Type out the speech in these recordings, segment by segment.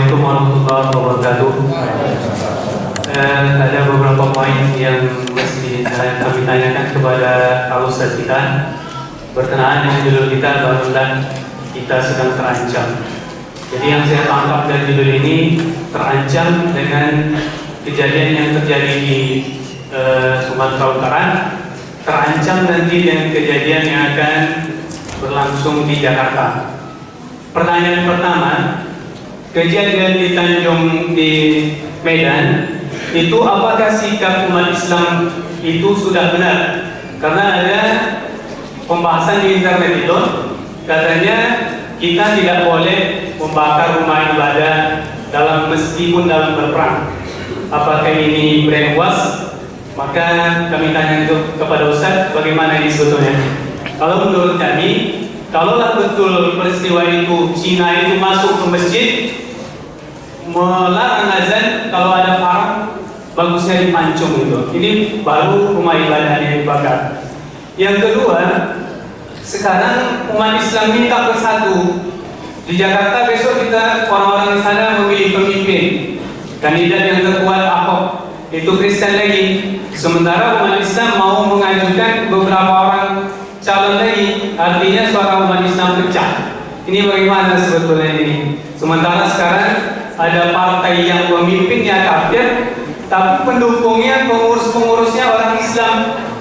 Assalamualaikum warahmatullahi wabarakatuh. Ada beberapa poin yang mesti kami tanyakan kepada Pak Ustadz kita berkenaan dengan judul kita, barulah kita sedang terancam. Jadi yang saya tangkap dari judul ini, terancam dengan kejadian yang terjadi di Sumatera Utara, terancam nanti dengan kejadian yang akan berlangsung di Jakarta. Pertanyaan pertama, kejadian di Tanjung di Medan itu apakah sikap umat Islam itu sudah benar? Karena ada pembahasan di internet itu katanya kita tidak boleh membakar rumah ibadah meskipun dalam berperang. Apakah ini brainwash? Maka kami tanya itu kepada Ustaz, bagaimana ini sebetulnya? Kalau menurut kami, kalaulah betul peristiwa itu Cina itu masuk ke masjid melarang azan, kalau ada perang bagusnya dipancung itu. Ini baru rumah ibadah yang dibakar. Yang kedua, sekarang umat Islam minta bersatu. Di Jakarta besok kita orang-orang di sana memilih pemimpin. Kandidat yang terkuat Ahok itu Kristen lagi. Sementara umat Islam mau mengajukan beberapa orang calon lagi, artinya suara umat Islam pecah. Ini bagaimana sebetulnya ini? Sementara sekarang ada partai yang pemimpinnya kafir, tapi pendukungnya, pengurus-pengurusnya orang Islam.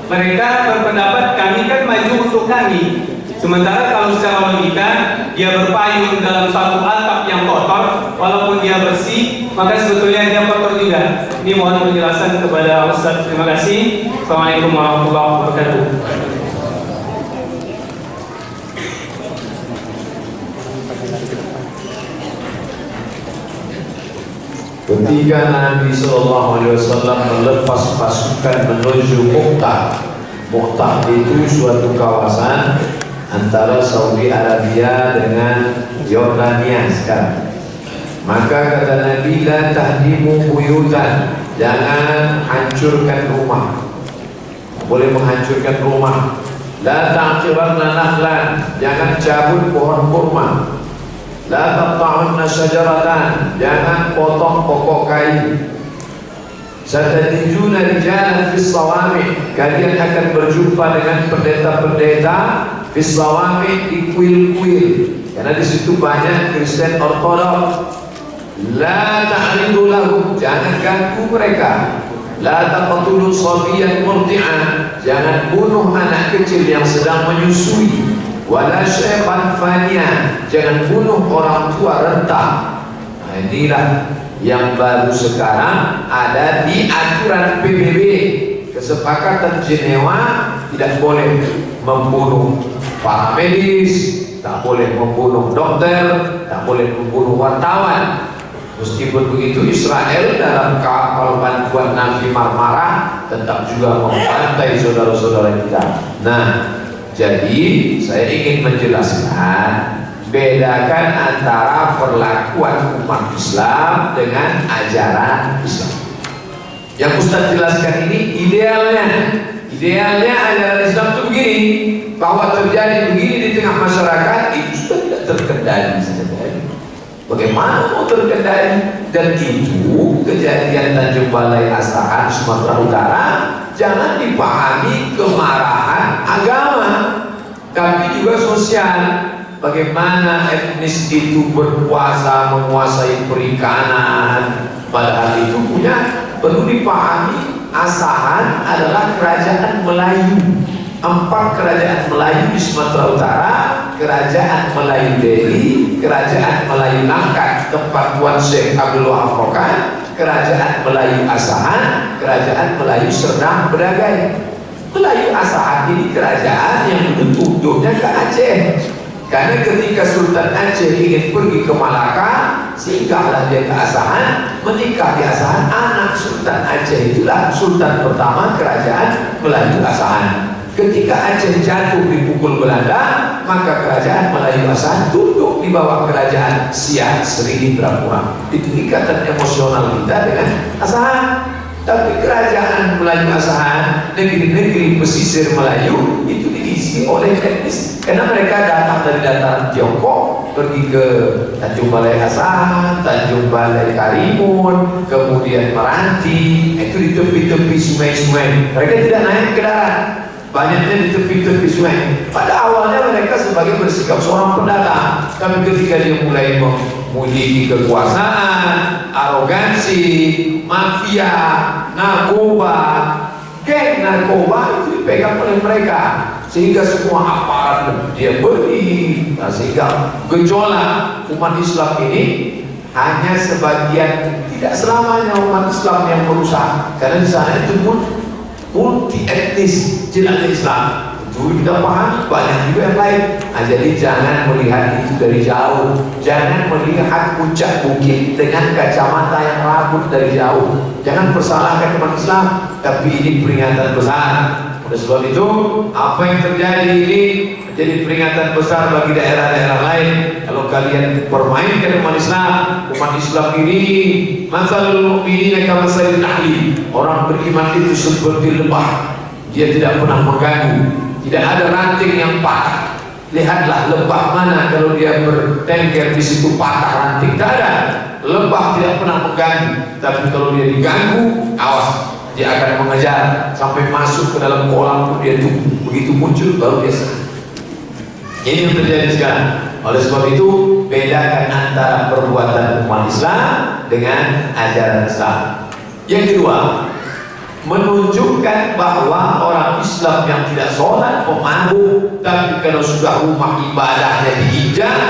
Mereka berpendapat kami kan maju untuk kami. Sementara kalau secara logika dia berpayung dalam satu atap yang kotor, walaupun dia bersih, maka sebetulnya dia kotor juga. Ini mohon penjelasan kepada Ustaz. Terima kasih. Assalamualaikum warahmatullahi wabarakatuh. Ketika Nabi SAW melepas pasukan menuju Mu'tah. Mu'tah itu suatu kawasan antara Saudi Arabia dengan Yordania sekarang. Maka kata Nabi, la tahdimu buyutan, jangan hancurkan rumah. Boleh menghancurkan rumah. La ta'qiranna nahlan, jangan cabut pohon kurma. La taqta'unna syajaratan, jangan potong pokok kayu. Satajiduna rijalan fis sawami, kalian akan berjumpa dengan pendeta-pendeta fis sawami di kuil-kuil, karena di situ banyak Kristen Ortodok. La ta'ridu lahum, jangan ganggu mereka. La taqtulu sabiyan murdi'an, jangan bunuh anak kecil yang sedang menyusui. Wala syekhan fanian, jangan bunuh orang tua renta. Nah, inilah yang baru sekarang ada di aturan PBB, kesepakatan Jenewa. Tidak boleh membunuh para medis, tak boleh membunuh dokter, tak boleh membunuh wartawan. Meskipun begitu, Israel dalam kapal bantuan Nabi Marmara tetap juga membantai saudara-saudara kita. Nah, jadi saya ingin menjelaskan, bedakan antara perlakuan umat Islam dengan ajaran Islam. Yang Ustaz jelaskan ini idealnya ajaran Islam itu begini, bahwa terjadi begini di tengah masyarakat itu sudah tidak terkendali. Bagaimana mau terkendali? Dan itu kejadian Tanjung Balai Asahan Sumatera Utara jangan dipahami kemarahan agama, tapi juga sosial. Bagaimana etnis itu berkuasa menguasai perikanan, padahal itu perlu dipahami. Asahan adalah kerajaan Melayu. 4 kerajaan Melayu di Sumatera Utara: Kerajaan Melayu Delhi, Kerajaan Melayu Langkat tempat Tuan Syekh Abdul Wahab Rokan, Kerajaan Melayu Asahan, Kerajaan Melayu Serdang Bedagai. Melayu Asahan ini kerajaan yang tunduknya ke Aceh. Karena ketika Sultan Aceh ingin pergi ke Malaka, singgahlah dia ke Asahan, menikah di Asahan. Anak Sultan Aceh itulah Sultan pertama kerajaan Melayu Asahan. Ketika Aceh jatuh dipukul Belanda, maka kerajaan Melayu Asahan tunduk di bawah kerajaan Siak Sri Indrapura. Itu ikatan emosional kita dengan Asahan. Tapi kerajaan Melayu Asahan negeri-negeri pesisir Melayu itu diisi oleh etnis, karena mereka datang dari dataran Tiongkok pergi ke Tanjung Balai Hasan, Tanjung Balai Karimun, kemudian Meranti, itu di tepi-tepi sungai-sungai. Mereka tidak naik ke darat, banyaknya di tepi-tepi sungai. Pada awalnya mereka sebagai bersikap seorang pedagang, tapi ketika dia mulai memiliki kekuasaan, arogansi, mafia, narkoba, geng narkoba itu dipegang oleh mereka, sehingga semua aparat dia beri, sehingga gejolak umat Islam ini hanya sebagian, tidak selamanya umat Islam yang merusak, karena di sana itu pun multi etnis jenis Islam. Itu kita paham, banyak juga yang lain. Nah, jadi jangan melihat itu dari jauh, jangan melihat puncak bukit dengan kacamata yang rabun dari jauh. Jangan persalahkan umat Islam, tapi ini peringatan besar. Oleh sebab itu, apa yang terjadi ini menjadi peringatan besar bagi daerah-daerah lain. Kalau kalian permainkan umat Islam ini, masalul mu'minina kamasalil nahli, orang beriman itu seperti lebah, dia tidak pernah mengganggu, tidak ada ranting yang patah. Lihatlah lebah mana kalau dia bertengger di situ patah ranting, tidak ada. Lebah tidak pernah mengganggu, tapi kalau dia diganggu, awas, dia akan mengejar sampai masuk ke dalam kolam, dia tunggu, begitu muncul baru dia serang. Ini yang terjadi sekarang. Oleh sebab itu, bedakan antara perbuatan umat Islam dengan ajaran Islam. Yang kedua, menunjukkan bahwa orang Islam yang tidak sholat pemabuk, tapi kalau sudah rumah ibadahnya diinjak,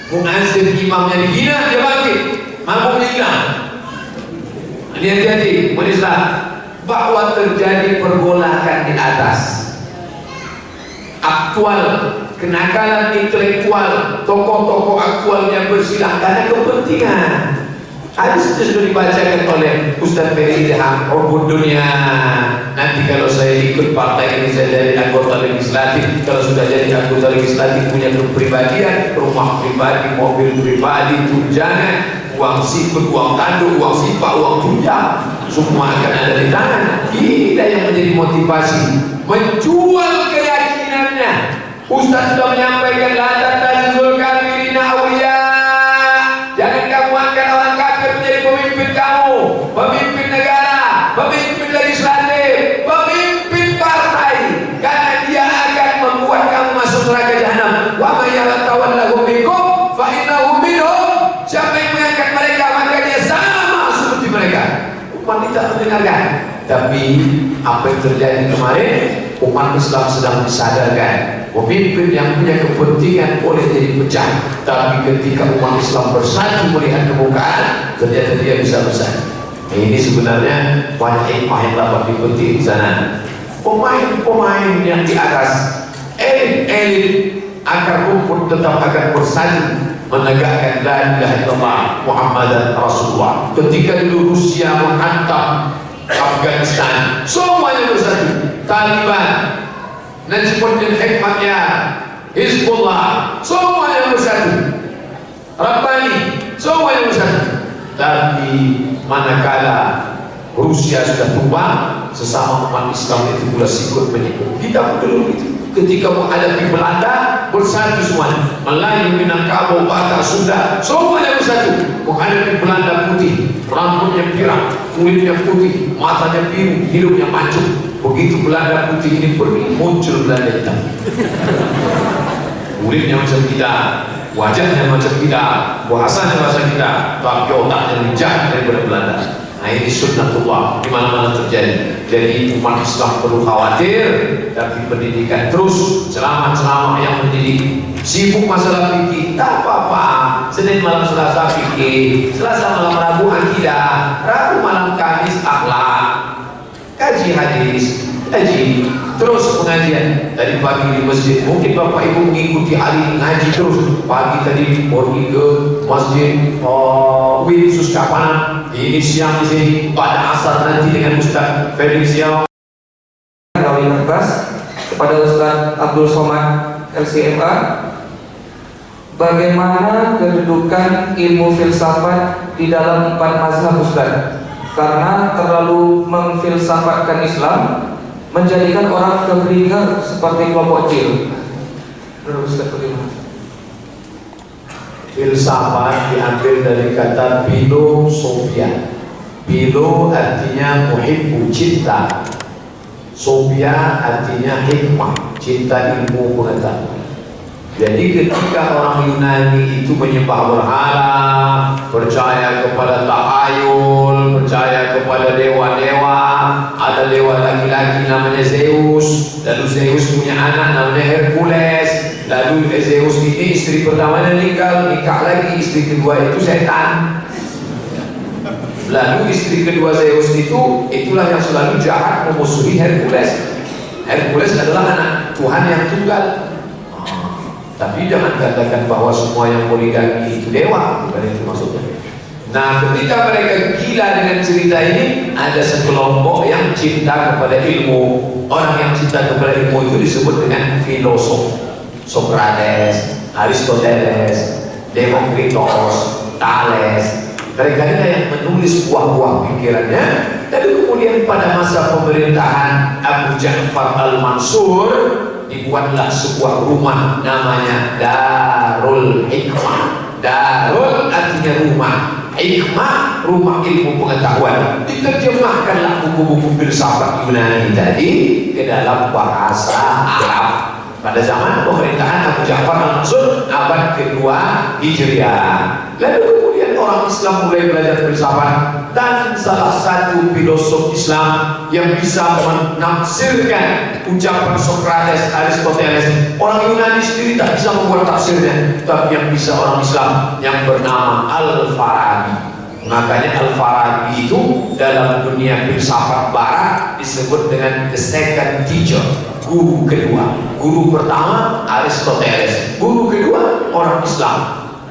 muazzin imamnya dihina, dia bangkit, mabuknya hilang. Ini yang terjadi umat Islam, bahwa terjadi pergolakan di atas, aktual, kenakalan intelektual, tokoh-tokoh aktualnya bersilang karena kepentingan. Hadis itu sudah dibacakan oleh Ustaz Ferry Ilham, Rubun Dunia. Nanti kalau saya ikut partai ini, saya jadi anggota legislatif. Kalau sudah jadi anggota legislatif, punya kepribadian, rumah pribadi, mobil pribadi, tunjangan, uang siput, uang tanduk, uang sipak, uang tunjang, semua akan ada di tangan. Ini yang menjadi motivasi, menjual keyakinannya. Ustaz sudah menyampaikan, la tatajizul kafirina awliya. Jangan kamu angkat orang kafir menjadi pemimpin kamu, pemimpin negara, pemimpin legislatif, pemimpin partai, karena dia akan membuat kamu masuk neraka jahanam. Wa may yatawallahu minkum fa innahu minhum. Siapa yang mengangkat mereka, maka dia sama seperti mereka. Umat tidak mendengarkan. Tapi apa yang terjadi kemarin, umat Islam sedang disadarkan. Pemimpin yang punya kepentingan boleh jadi pecah, tapi ketika umat Islam bersatu melihat kemukaan, ternyata dia bisa bersatu. Ini sebenarnya banyak hikmah yang dapat dipetik di sana. Pemain-pemain yang di atas, elit-elit akar rumput tetap akan bersatu menegakkan la ilaha illallah Muhammadan Rasulullah. Ketika dulu Rusia menghantam Afghanistan, semuanya bersatu. Taliban, Najmuddin Hikmatnya, Hizbullah, semuanya bersatu. Rabbani, semuanya bersatu. Tapi manakala Rusia sudah tumbang, sesama umat Islam itu pula sikut menyikut. Kita dulu itu ketika menghadapi Belanda bersatu semuanya. Melayu, Minangkabau, Batak, Sunda, semuanya bersatu menghadapi Belanda putih, rambutnya pirang, kulitnya putih, matanya biru, hidungnya mancung. Begitu Belanda putih ini pergi, muncul Belanda hitam. Kulitnya macam kita, wajahnya macam kita, bahasanya bahasa kita, tapi otaknya lebih jahat daripada Belanda. Nah, ini sunnatullah di mana-mana terjadi. Jadi umat Islam perlu khawatir, tapi pendidikan terus, ceramah-ceramah yang mendidik. Sibuk masalah fikih, tak apa-apa. Senin malam Selasa fikih, Selasa malam Rabu akidah, Rabu malam Kamis akhlak, kaji hadis, kaji terus pengajian dari pagi di masjid. Mungkin bapak ibu mengikuti hari ini ngaji terus. Pagi tadi pergi ke masjid Winsus Kapanan, ini siang di sini, pada asar nanti dengan Ustaz Ferry Siau. Kami kertas kepada Ustaz Abdul Somad LCMA, bagaimana kedudukan ilmu filsafat di dalam 4 mazhab Ustaz? Karena terlalu memfilsafatkan Islam menjadikan orang kebingungan seperti kelompok jil. Menurut Ustaz bagaimana? Filsafat diambil dari kata filosofia. Filo artinya muhibbu, cinta. Sofia artinya hikmah, cinta ilmu pengetahuan. Jadi ketika orang Yunani itu menyembah berhala, percaya kepada tahayul, percaya kepada dewa-dewa, ada dewa laki-laki namanya Zeus, lalu Zeus punya anak namanya Hercules, lalu Zeus ini istri pertamanya nikah lagi, istri kedua itu setan. Lalu istri kedua Zeus itu, itulah yang selalu jahat memusuhi Hercules. Hercules adalah anak Tuhan yang tunggal. Tapi jangan katakan bahwa semua yang poligami itu dewa, bukan itu maksudnya. Nah, ketika mereka gila dengan cerita ini, ada sekelompok yang cinta kepada ilmu. Orang yang cinta kepada ilmu itu disebut dengan filosof. Socrates, Aristoteles, Demokritos, Thales. Mereka ini yang menulis buah-buah pikirannya. Lalu kemudian pada masa pemerintahan Abu Ja'far al-Mansur dibuatlah sebuah rumah namanya Darul Hikmah. Darul artinya rumah, hikmah rumah ilmu pengetahuan. Diterjemahkanlah buku-buku filsafat Yunani tadi ke dalam bahasa Arab pada zaman pemerintahan Abu Ja'far al-Mansur abad kedua Hijriah. Lalu kemudian orang Islam mulai belajar filsafat, dan salah satu filosof Islam yang bisa menafsirkan ucapan Socrates, Aristoteles, orang Yunani sendiri tak bisa membuat tafsirnya, tapi yang bisa orang Islam yang bernama Al-Farabi. Makanya Al-Farabi itu dalam dunia filsafat barat disebut dengan the second teacher, guru kedua. Guru pertama Aristoteles, guru kedua orang Islam.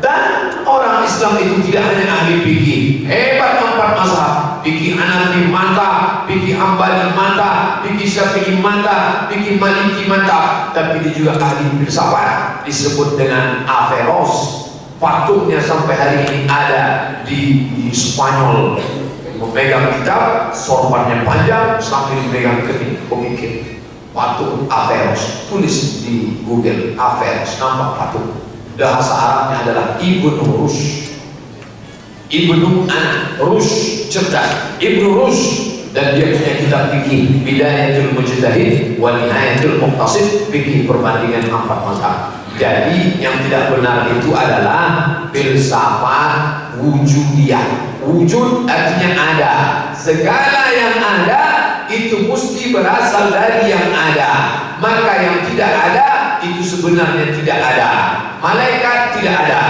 Dan orang Islam itu tidak hanya ahli fikih, hebat empat mazhab, fikih Hanafi mantap, fikih Hambali mantap, fikih Syafi'i mantap, fikih Maliki mantap, tapi dia juga ahli filsafat, disebut dengan Averroes. Patungnya sampai hari ini ada di Spanyol, memegang kitab, sorbannya panjang sambil memegang kening pemikir. Patung Averroes, tulis di Google Averroes, nampak patung. Bahasa Arabnya adalah Ibnu Rushd. Ibnu anak, Rushd cerdas, Ibnu Rushd, dan dia punya kitab fikih Bidayatul Mujtahid wa Nihayatul Muqtasid, fikih perbandingan empat mazhab. Jadi yang tidak benar itu adalah filsafat wujudiyah. Wujud artinya ada, segala yang ada itu mesti berasal dari yang ada. Maka yang tidak ada itu sebenarnya tidak ada. Malaikat tidak ada,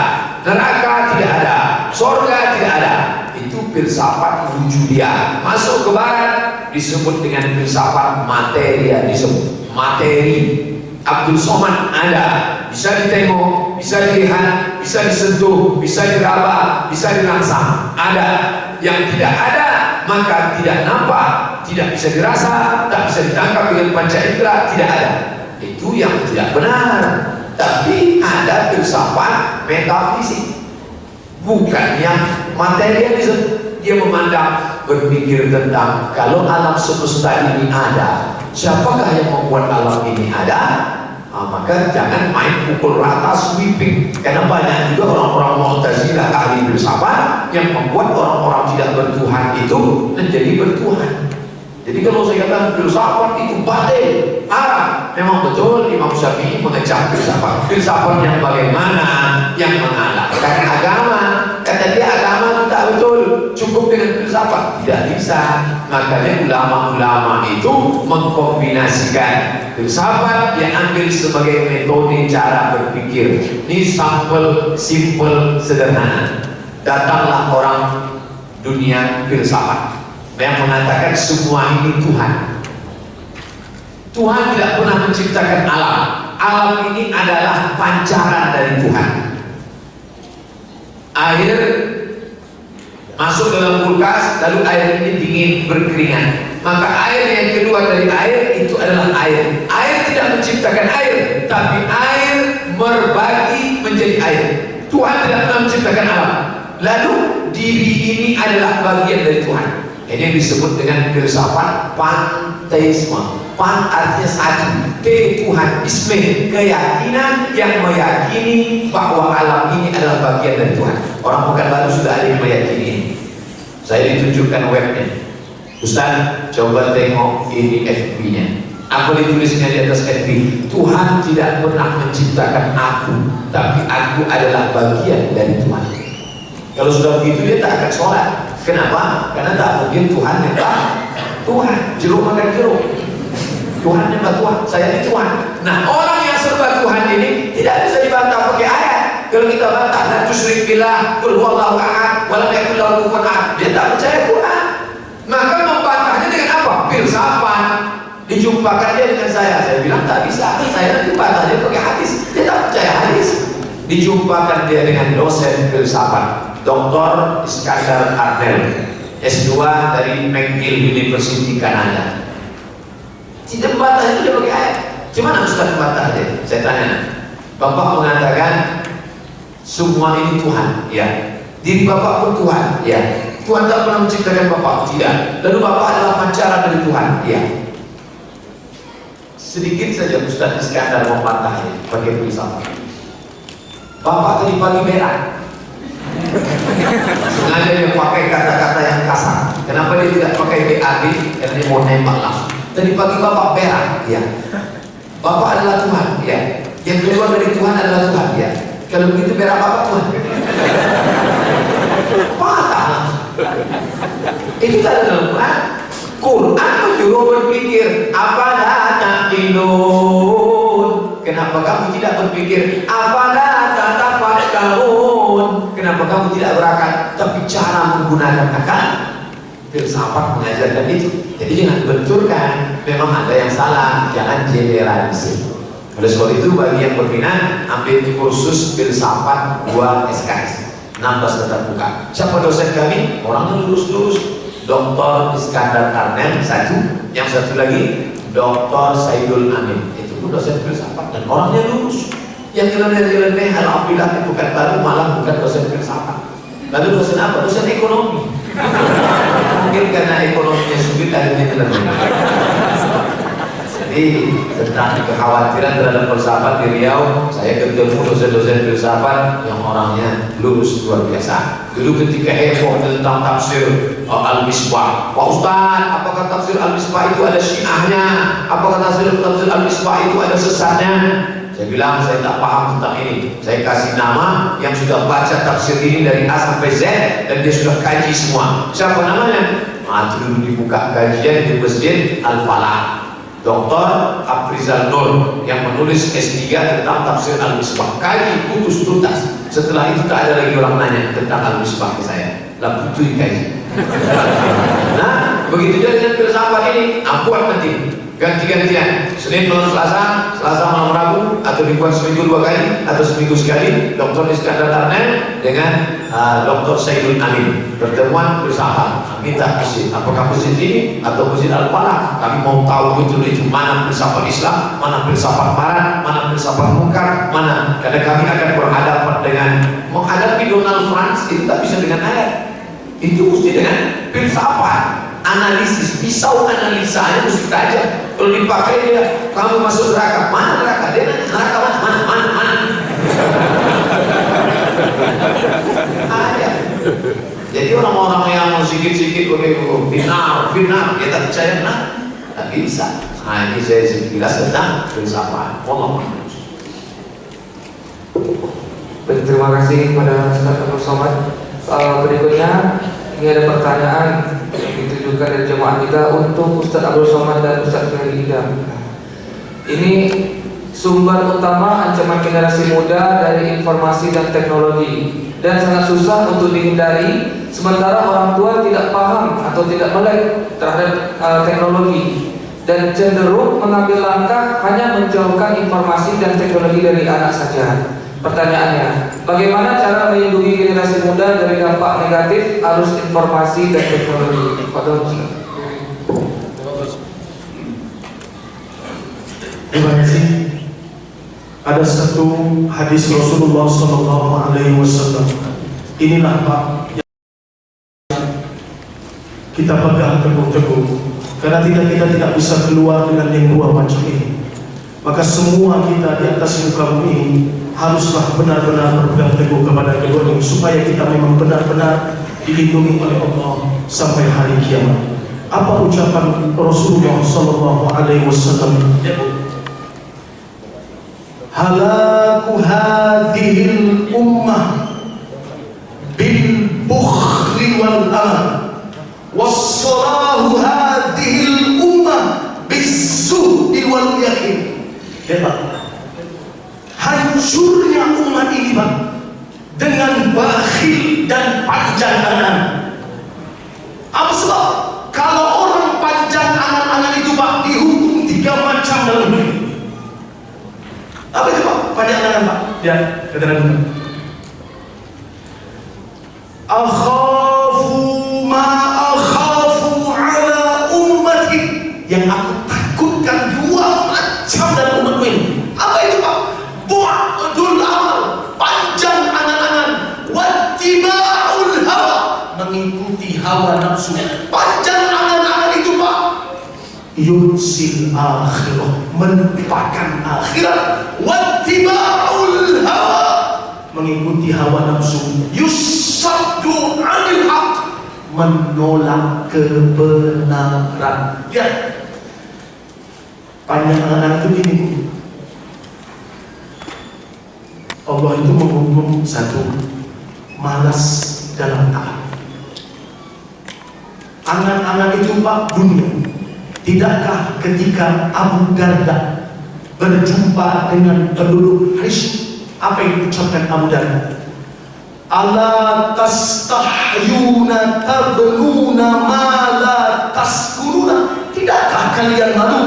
neraka tidak ada, surga tidak ada. Itu filsafat wujudiyah. Masuk ke barat disebut dengan filsafat materia, disebut materi. Abdul Somad ada, bisa ditengok, bisa dilihat, bisa disentuh, bisa diraba, bisa dirangsang. Ada. Yang tidak ada maka tidak nampak, tidak bisa dirasa, tak bisa ditangkap dengan panca indera, tidak ada. Itu yang tidak benar. Tapi ada filsafat metafisik, bukan yang materialisme. Dia memandang, berpikir tentang kalau alam semesta ini ada, siapakah yang membuat alam ini ada? Maka jangan main pukul rata sweeping, karena banyak juga orang-orang Mu'tazilah ahli filsafat yang membuat orang-orang tidak bertuhan itu menjadi bertuhan. Jadi kalau saya katakan filsafat itu batil, haram, memang betul Imam Syafi'i mengecam filsafat. Filsafat yang bagaimana? Yang mengalahkan agama. Kata dia agama itu tak betul, cukup dengan filsafat. Tidak bisa. Makanya ulama-ulama itu mengkombinasikan filsafat yang ambil sebagai metode cara berpikir. Ini sampel simple sederhana. Datanglah orang dunia filsafat yang mengatakan semua ini Tuhan. Tuhan tidak pernah menciptakan alam. Alam ini adalah pancaran dari Tuhan. Air masuk dalam kulkas, lalu air ini dingin berkeringat. Maka air yang keluar dari air itu adalah air. Air tidak menciptakan air, tapi air berbagi menjadi air. Tuhan tidak pernah menciptakan alam. Lalu diri ini adalah bagian dari Tuhan. Ini disebut dengan filsafat panteisme. Pan artinya satu, T Tuhan, isme, keyakinan yang meyakini bahwa alam ini adalah bagian dari Tuhan. Orang bukan baru sudah ada yang meyakini ini. Saya ditunjukkan webnya. Ustaz, coba tengok ini FB-nya. Apa ditulisnya di atas FB? Tuhan tidak pernah menciptakan aku, tapi aku adalah bagian dari Tuhan. Kalau sudah begitu dia tak akan sholat. Kenapa? Karena tak mungkin Tuhan nyembah Tuhan. Jeruk makan jeruk. Tuhan nyembah Tuhan, saya ini Tuhan. Nah, orang yang serba Tuhan ini tidak bisa dibantah pakai ayat. Kalau kita bantah, la tusyrik billah, qul huwallahu ahad, wa lam yakul lahu kufuwan ahad, dia tak percaya Quran. Maka membantahnya dengan apa? Filsafat. Dijumpakan dia dengan saya bilang tak bisa. Saya nanti bantah dia pakai hadis, dia tak percaya hadis. Dijumpakan dia dengan dosen filsafat, Dr. Iskandar Arnel, S2 dari McGill University Kanada. Tidak membantah itu dia pakai ayat. Gimana Ustaz membantah dia? Saya tanya, Bapak mengatakan semua ini Tuhan, ya. Diri Bapak pun Tuhan, ya. Tuhan tak pernah menciptakan Bapak, tidak. Lalu Bapak adalah pancaran dari Tuhan, ya. Sedikit saja Ustaz Iskandar membantahnya pakai filsafat. Bapak tadi pagi merah. Sengaja dia pakai kata-kata yang kasar. Kenapa dia tidak pakai BAB? Karena dia mau nembak langsung. Tadi pagi Bapak merah, ya. Bapak adalah Tuhan, ya. Yang keluar dari Tuhan adalah Tuhan, ya. Kalau begitu merah Bapak Tuhan. Patah. Itu tak ada dalam Quran. Quran menyuruh berpikir. Apalah taqilun? Kenapa kamu tidak berpikir? Apalah tatafakkarun? Kenapa kamu tidak berakal? Tapi cara menggunakan akal, filsafat mengajarkan itu. Jadi jangan benturkan. Memang ada yang salah, jangan generalisir. Oleh sebab itu bagi yang berminat, ambil kursus filsafat 2 SKS 16 tetap muka. Siapa dosen kami? Orangnya lurus-lurus. Dr. Iskandar Arnel satu, yang satu lagi Dr. Saidul Amin. Itu pun dosen filsafat dan orangnya lurus. Yang nyeleneh-nyeleneh alhamdulillah bukan baru, malah bukan dosen filsafat. Lalu dosen apa? Dosen ekonomi. Mungkin karena ekonominya sulit akhirnya nyeleneh. Jadi tentang kekhawatiran terhadap filsafat di Riau, saya ketemu dosen-dosen filsafat yang orangnya lurus luar biasa. Dulu ketika heboh tentang tafsir Al-Misbah, Pak Ustaz, apakah tafsir Al-Misbah itu ada syiahnya? Apakah tafsir Al-Misbah itu ada sesatnya? Saya bilang saya tak paham tentang ini. Saya kasih nama yang sudah baca tafsir ini dari A sampai Z dan dia sudah kaji semua. Siapa namanya? Dulu dibuka kajian di Masjid Al-Falah. Dr. Afrizal Nur yang menulis S3 tentang tafsir Al-Misbah, kaji putus tuntas. Setelah itu tak ada lagi orang nanya tentang Al-Misbah ke saya. Lah putui kaji. Nah, begitu juga dengan filsafat ini, buat nanti ganti-gantian. Senin malam Selasa, Selasa malam Rabu, atau dibuat seminggu 2 kali atau seminggu sekali. Dr. Iskandar Arnel dengan Dr. Saidul Amin pertemuan filsafat. Minta masjid, apakah masjid ini atau masjid Al-Falah? Kami mau tahu betul itu mana filsafat Islam, mana filsafat Barat, mana filsafat Munkar, mana. Karena kami akan berhadapan dengan menghadapi Donald Franz itu tak bisa dengan ayat. Itu mesti dengan filsafat, analisis, pisau analisanya mesti tajam. Kalau dipakai dia, kamu masuk neraka, mana neraka? Dia nanya neraka mana? Ada. Jadi orang-orang yang sikit-sikit final, dia tak percaya benar, tak bisa. Nah ini saya jelas tentang filsafat. Terima kasih kepada Ustaz Abdul Somad. Berikutnya ini ada pertanyaan yang ditujukan dari jemaah kita untuk Ustaz Abdul Somad dan Ustaz Ferry Idam. Ini sumber utama ancaman generasi muda dari informasi dan teknologi dan sangat susah untuk dihindari, sementara orang tua tidak paham atau tidak melek terhadap teknologi dan cenderung mengambil langkah hanya menjauhkan informasi dan teknologi dari anak saja. Pertanyaannya, bagaimana cara melindungi generasi muda dari dampak negatif arus informasi dan teknologi? Terima kasih. Ada satu hadis Rasulullah SAW. Inilah Pak kita pegang teguh-teguh, karena kita tidak bisa keluar dengan yang dua macam ini. Maka semua kita di atas muka bumi ini haruslah benar-benar berpegang teguh kepada keduanya, supaya kita memang benar-benar dilindungi oleh Allah sampai hari kiamat. Apa ucapan Rasulullah Sallallahu Alaihi Wasallam? Halaku hadhil ummah bil bukhli wal amal, wassalahu hadhil ummah bis-zuhdi wal yakin. Hancurnya umat ini, Pak, dengan bakhil dan panjang angan. Apa sebab? Kalau orang panjang angan-angan itu, Pak, dihukum 3 macam dalam hidup. Apa itu, Pak? Panjang angan, Pak? Ya, katakan. Akhafu ma akhafu ala ummati. Yang aku takutkan 2 macam dalam umatku ini. Apa itu, Pak? Bu'dul amal, panjang angan-angan, wattiba'ul hawa, mengikuti hawa nafsu. Panjang angan-angan itu, Pak, yunsil akhirah, melupakan akhirat. Wattiba'ul hawa, mengikuti hawa nafsu. Yusaddu 'anil haq, menolak kebenaran. Lihat, panjang angan-angan itu gini, Allah itu menghukum satu, malas dalam taat. Angan-angan itu, Pak, dunia. Tidakkah ketika Abu Darda berjumpa dengan penduduk Hijr, apa yang diucapkan Abu Darda? Ala tastahyuna tabnuna ma la taskununa. Tidakkah kalian malu?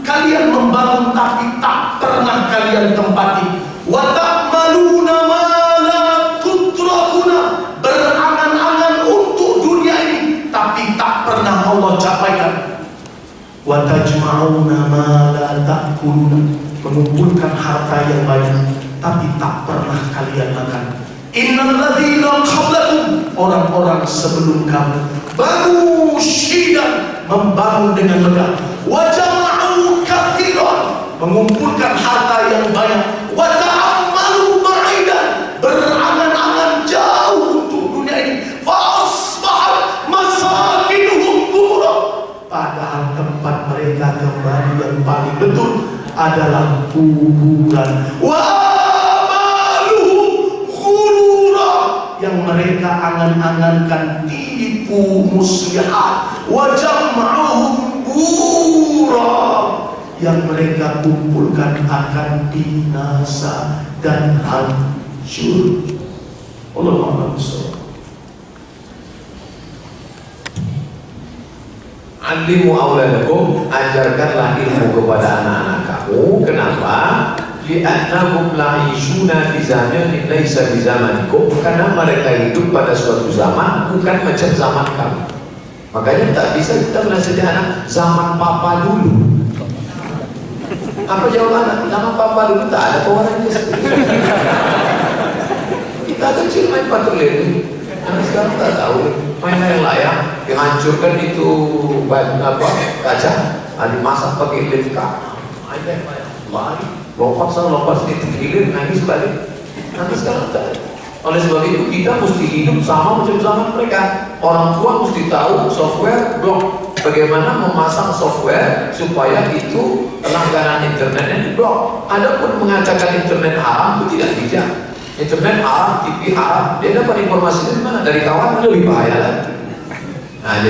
Kalian membangun tapi tak pernah kalian tempati. Wa ta'maluna ma la tutrakuna. Berangan-angan untuk dunia ini tapi tak pernah Allah capaikan. Wa tajma'una ma la ta'kuluna. Mengumpulkan harta yang banyak tapi tak pernah kalian makan. Innal ladzina qablakum, orang-orang sebelum kamu, banu syidan, membangun dengan megah. Wa jama'u katsiran, mengumpulkan harta yang banyak. Wa ta'ammalu ba'idan, berangan-angan jauh untuk dunia ini. Fa asbahat masakinuhum qubura, padahal tempat mereka kembali yang paling betul adalah kuburan. Wa yang mereka angan-angankan tipu muslihat. Wa jam'uhum bura, yang mereka kumpulkan akan binasa dan hancur. Allahumma shalli. Alimu auladakum, ajarkanlah ilmu kepada anak-anak kamu. Kenapa? Li'annahum la'ishuna fi zamanin laisa bi zamanikum, karena mereka hidup pada suatu zaman bukan macam zaman kamu. Makanya tak bisa kita menasihati anak zaman papa dulu. Apa jawab anak? Zaman papa dulu tak ada pewarnanya. Kita kecil main patung lele, anak sekarang tak tahu main layang, dihancurkan itu kaca, dimasak pakai lefka, lari, lompat sedikit hilir, nangis balik. Nanti sekarang tak. Oleh sebab itu kita mesti hidup sama macam zaman mereka. Orang tua mesti tahu software blok, bagaimana memasang software supaya itu langganan internetnya diblok. Adapun mengatakan internet haram itu tidak bijak. Internet haram, TV haram, dia dapat informasi dari mana? Dari kawan, lebih bahaya lagi. Nah,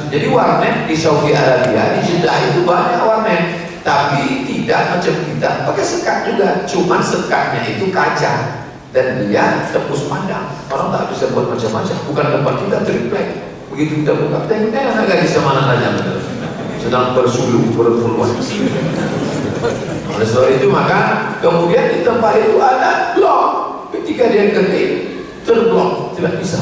jadi warnet di Saudi Arabia, di Jeddah itu banyak warnet, tapi tidak macam kita pakai sekat juga, cuman sekatnya itu kaca dan dia tembus pandang. Orang tak bisa buat macam-macam, bukan tempat kita triplek. Begitu kita buka, tengok anak gadis sama anak aja sedang bersuluh berpuluhan. Oleh sebab itu maka kemudian di tempat itu ada blok. Ketika dia ketik terblok, tidak bisa.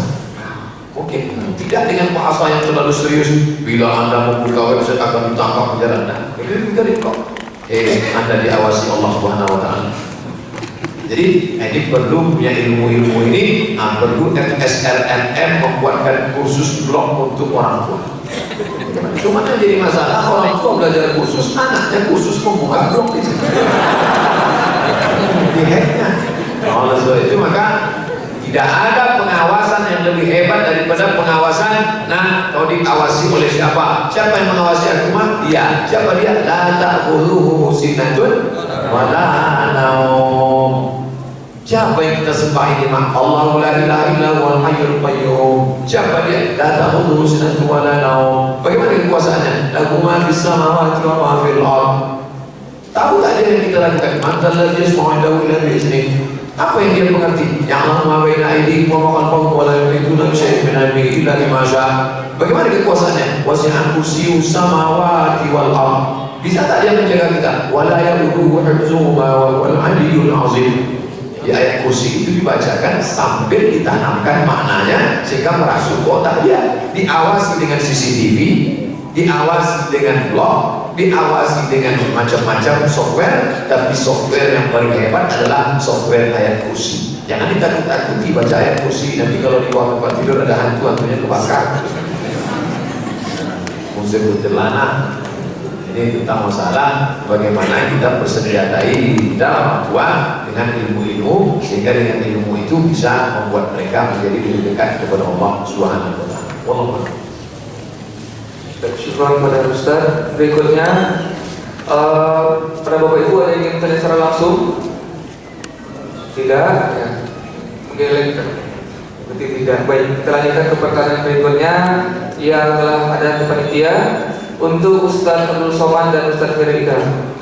Oke, tidak dengan bahasa yang terlalu serius. Bila anda membuka website akan ditangkap penjara. Nah, itu kita diblok. Anda diawasi Allah Subhanahu Wa Taala. Jadi ini perlu punya ilmu-ilmu ini, perlu FSRNM membuatkan kursus blog untuk orang tua. Cuma yang jadi masalah orang tua belajar kursus, anaknya kursus membuka blog di situ. Dihacknya. Oleh sebab itu maka tidak ada pengawasan yang lebih hebat daripada pengawasan. Nah, kau diawasi oleh siapa? Siapa yang mengawasi aku mah? Dia. Siapa dia? La ta'khudhuhu sinatun wa la naum. Siapa yang kita sembah ini mah? Allahu la ilaha illa huwal hayyul qayyum. Siapa dia? La ta'khudhuhu sinatun wa la naum. Bagaimana kekuasaannya? Lahu ma fis samawati wa ma fil ardh. Tahu tak dia yang kita lakukan? Man alladhi yashfa'u 'indahu illa bi'idznihi. Apa yang dia mengerti? Yang lama baina aydihim wa ma khalfahum wa la yuhituna bi syai'in min ilmihi illa bima syaa'. Bagaimana kekuasaannya? Wasi'a kursiyyuhu samawati wal ardh. Bisa tak dia menjaga kita? Wa la yahuduhu hifdzuhuma wa huwal 'aliyyul 'azim. Di ayat kursi itu dibacakan sambil ditanamkan maknanya sehingga merasuk otak dia. Diawasi dengan CCTV, diawasi dengan blog, diawasi dengan macam-macam software, tapi software yang paling hebat adalah software ayat kursi. Jangan ditakut-takuti baca ayat kursi, nanti kalau di bawah tempat tidur ada hantu-hantunya kebakar. Musim bercelana. Ini tentang masalah bagaimana kita bersenjatai di dalam tua dengan ilmu-ilmu, sehingga dengan ilmu itu bisa membuat mereka menjadi lebih dekat kepada Allah Subhanahu wa Ta'ala. Syukur kepada Ustaz. Berikutnya pada Bapak Ibu ada yang ingin tanya secara langsung? Tidak? Ya. Mungkin berarti tidak. Baik, kita lanjutkan ke pertanyaan berikutnya yang telah ada di panitia untuk Ustaz Abdul Somad dan Ustaz Ferry Idham.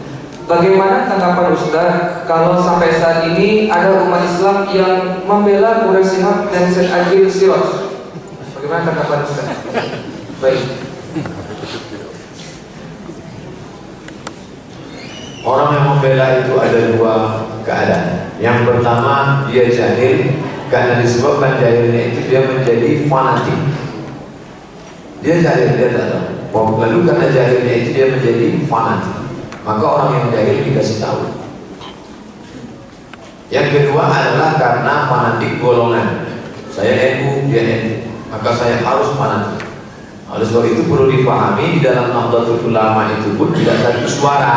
Bagaimana tanggapan Ustaz kalau sampai saat ini ada umat Islam yang membela Quraisy Shihab dan Syed Agil Siraj? Bagaimana tanggapan Ustaz? Baik. Orang yang membela itu ada dua keadaan. Yang pertama, dia jahil, karena disebabkan jahilnya itu dia menjadi fanatik. Dia jahil, dia tak tahu. Lalu karena jahilnya itu dia menjadi fanatik. Maka orang yang jahil dikasih tahu. Yang kedua adalah karena fanatik golongan. Saya NU, dia NU, maka saya harus fanatik. Oleh sebab itu perlu dipahami di dalam Nahdlatul Ulama itu pun tidak satu suara.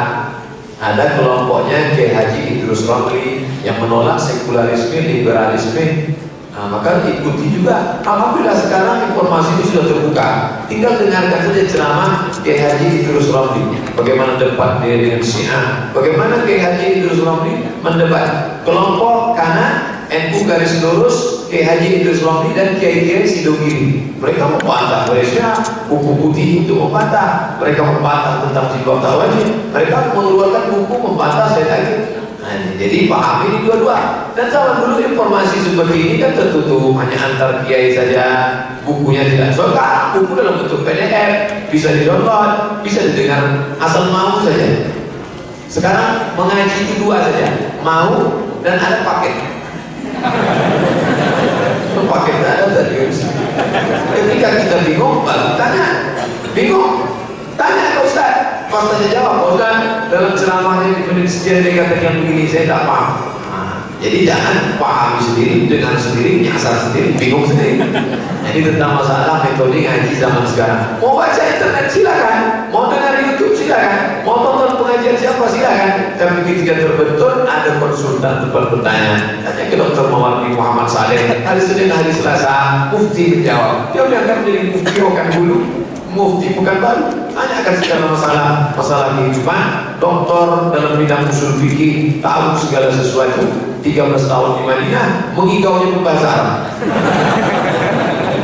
Ada kelompoknya Kiai Haji Idrus Ramli yang menolak sekularisme, liberalisme. Nah, maka ikuti juga. Alhamdulillah sekarang informasi itu sudah terbuka. Tinggal dengarkan saja ceramah Kiai Haji Idrus Ramli. Bagaimana debat dia dengan Syiah. Bagaimana Kiai Haji Idrus Ramli mendebat kelompok kanan NU garis lurus, Kiai Haji Idrus Ramli dan Kiai Sidogiri. Mereka membantah Malaysia, buku putih untuk membantah. Mereka membantah tentang jilbab tak wajib. Mereka mengeluarkan buku membantah saya lagi. Nah, jadi paham ini dua-dua. Dan zaman dulu informasi seperti ini kan tertutup, hanya antar kiai saja. Bukunya tidak. Sekarang buku dalam bentuk PDF, bisa di-download, bisa didengar asal mau saja. Sekarang mengaji itu dua saja, mau dan ada paket. Paket ada tadi. Ketika kita bingung, baru tanya. Bingung, tanya ke Ustaz. Pas tanya jawab, Ustaz dalam ceramahnya di menit sekian dia katakan begini, saya tak paham. Jadi jangan pahami sendiri, dengar sendiri, nyasar sendiri, bingung sendiri. Jadi tentang masalah metode ngaji zaman sekarang. Mau baca internet silakan, mau dengar YouTube silakan, mau tonton pengajian siapa silakan. Tapi ketika terbentur ada konsultan tempat bertanya. Tanya ke Dr. Muhammad Saleh. Hari Senin, hari Selasa, mufti menjawab. Dia udah akan menjadi mufti bukan dulu, mufti bukan baru. Tanyakan segala masalah kehidupan. Doktor dalam bidang usul fikih, tahu segala sesuatu. 13 tahun di Madinah, mengigaunya pun bahasa Arab.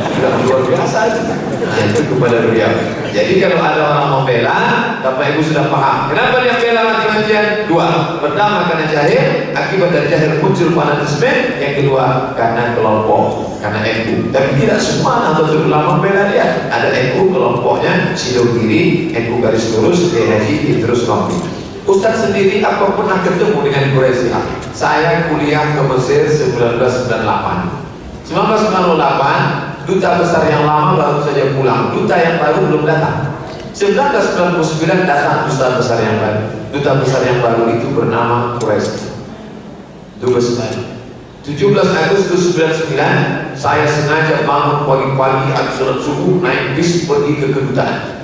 Sudah luar biasa itu. Nah, itu kepada beliau. Jadi kalau ada orang membela, Bapak Ibu sudah paham. Kenapa dia bela mati-matian? Dua. Pertama karena jahil, akibat dari jahil muncul fanatisme. Yang kedua karena kelompok, karena NU. Tapi tidak semua Nahdlatul Ulama membela dia. Ada NU kelompoknya Sidogiri, NU garis lurus, Kiai Haji Idrus Ramli. Ustaz sendiri apa pernah ketemu dengan Quraisy Shihab? Saya kuliah ke Mesir 1998. 1998 duta besar yang lama baru saja pulang, duta yang baru belum datang. 1999 datang duta besar yang baru. Duta besar yang baru itu bernama Quraisy. Dubes Bali. 17 Agustus 99 saya sengaja bangun pagi-pagi habis sholat subuh naik bis pergi ke kedutaan.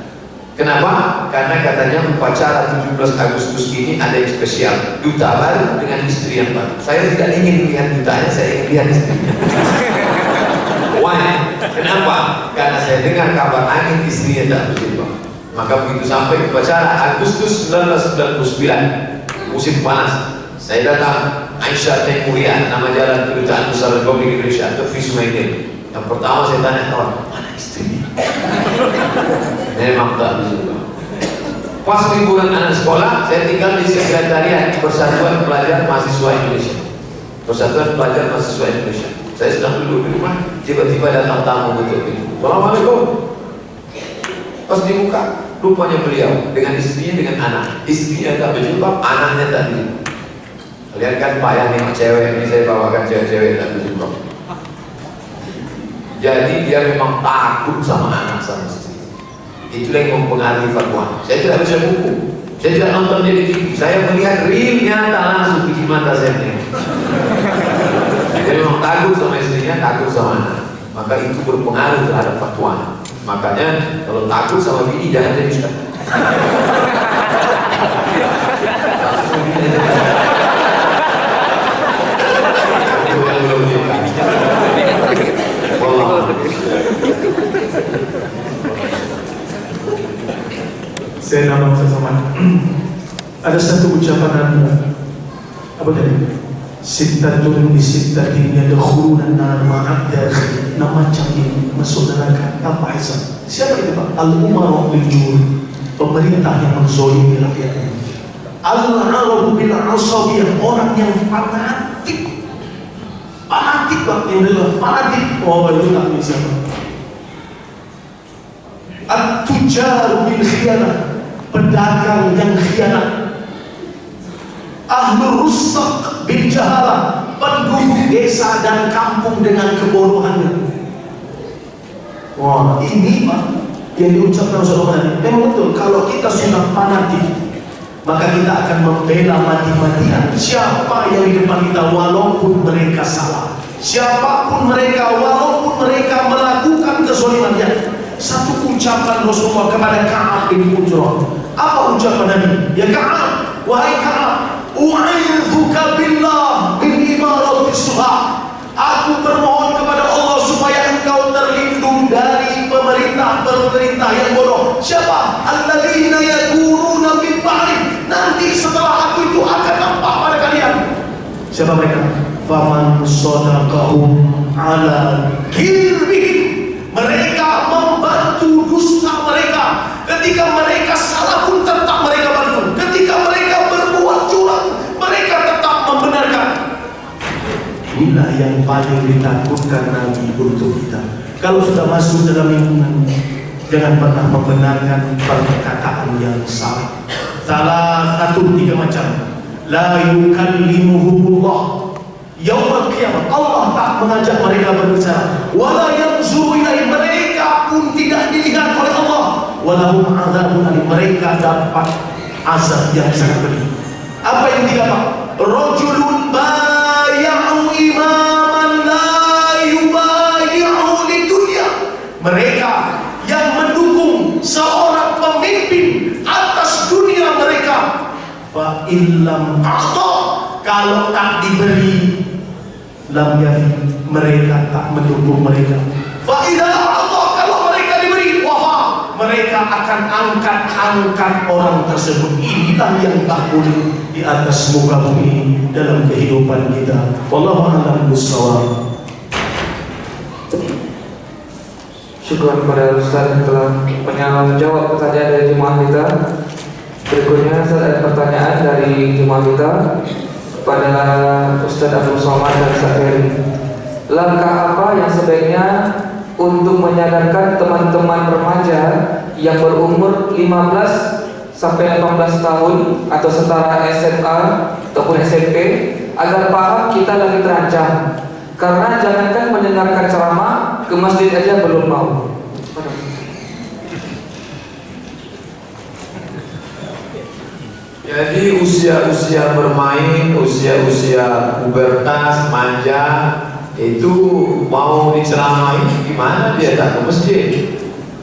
Kenapa? Karena katanya upacara 17 Agustus ini ada yang spesial, duta baru dengan istri yang baru. Saya tidak ingin lihat dutanya, saya ingin lihat istrinya. Why? Kenapa? Karena saya dengar kabar angin istrinya tak berjilbab. Maka begitu sampai upacara Agustus 1999 musim panas, saya datang Aisyah Tengkuria, nama jalan kedutaan besar Republik Indonesia, tepi Sungai Nil. Yang pertama saya tanya kawan, mana istrinya? Memang tak berjilbab. Pas liburan anak sekolah, saya tinggal di sekretariat Persatuan Pelajar Mahasiswa Indonesia. Persatuan Pelajar Mahasiswa Indonesia. Saya sedang duduk di rumah, tiba-tiba datang tamu untuk ini. Assalamualaikum. Pas dibuka, rupanya beliau dengan istrinya dengan anak. Istrinya tak berjilbab, anaknya tak berjilbab. Lihat kan Pak yang nih cewek ini saya bawakan cewek-cewek tak berjilbab. Jadi dia memang takut sama anak sama istri. Itulah yang mempengaruhi fatwa. Saya tidak bisa buku, saya tidak nonton dia di TV. Saya melihat real nyata langsung di mata saya ini. Dia memang takut sama istrinya, takut sama anak. Maka itu berpengaruh terhadap fatwa. Makanya kalau takut sama bini jangan jadi ustaz. Saya nama Ustaz Somad. Ada satu ucapan apa tadi? Sittatun bi sittatin yadkhuluna an-nar ma'ad nama macam ini masuk neraka tanpa hisab. Siapa itu Pak? Al-umara bil jur, pemerintah yang menzalimi rakyatnya. Al-arabu bil asabiyah, orang yang fanatik. Fanatik Pak, yang adalah fanatik. Oh itu tak bisa Pak. At-tujar bil khiyanah, pedagang yang khianat. Ahlul rustaq bin jahalah, penduduk desa dan kampung dengan kebodohannya. Wah, ini Pak yang diucapkan Rasulullah. Memang betul, kalau kita sudah fanatik, maka kita akan membela mati-matian siapa yang di depan kita walaupun mereka salah. Siapapun mereka, walaupun mereka melakukan kezaliman. Satu ucapan Rasulullah kepada Ka'ab bin Ujrah. Apa ucapan Nabi? Ya Ka'ab, wahai Ka'ab, u'idzuka billah min imarati subha. Aku bermohon kepada Allah supaya engkau terlindung dari pemerintah yang bodoh. Siapa? Alladzina yaquluna min ba'di. Nanti setelah aku itu akan nampak pada kalian. Siapa mereka? Faman sadaqahum ala kirbihim. Mereka membantu dusta mereka. Ketika mereka salah pun tetap mereka bantu. Ketika mereka berbuat curang, mereka tetap membenarkan. Inilah yang paling ditakutkan Nabi untuk kita. Kalau sudah masuk dalam lingkungan, jangan pernah membenarkan perkataan yang salah. Salah satu 3 macam. La yukallimuhumullah yaumul qiyamah, Allah tak mengajak mereka berbicara. Wala yanzuru ilaihi, mereka pun tidak dilihat oleh Allah. Walahum adzabun alim, mereka dapat azab yang sangat pedih. Apa yang didapat? Rajulun bay'u imaman la yubay'u lidunya. Mereka yang mendukung seorang pemimpin atas dunia mereka. Fa illam a'ta, kalau tak diberi, lam yafi, mereka tak mendukung mereka. Fa idza a'ta, kalau mereka diberi, wafa, mereka akan angkat orang tersebut. Inilah yang tak boleh di atas muka bumi dalam kehidupan kita. Wallahu a'lam bishawab. Syukur kepada Ustaz yang telah menjawab pertanyaan dari jemaah kita. Berikutnya ada pertanyaan dari jemaah kita kepada Ustaz Abdul Somad dan Ustaz Heri. Langkah apa yang sebaiknya untuk menyadarkan teman-teman remaja yang berumur 15 sampai 18 tahun atau setara SMA ataupun SMP agar paham kita lagi terancam? Karena jangankan mendengarkan ceramah, ke masjid aja belum mau. Jadi usia-usia bermain, usia-usia pubertas, manja, itu mau diceramai gimana dia tak ke masjid.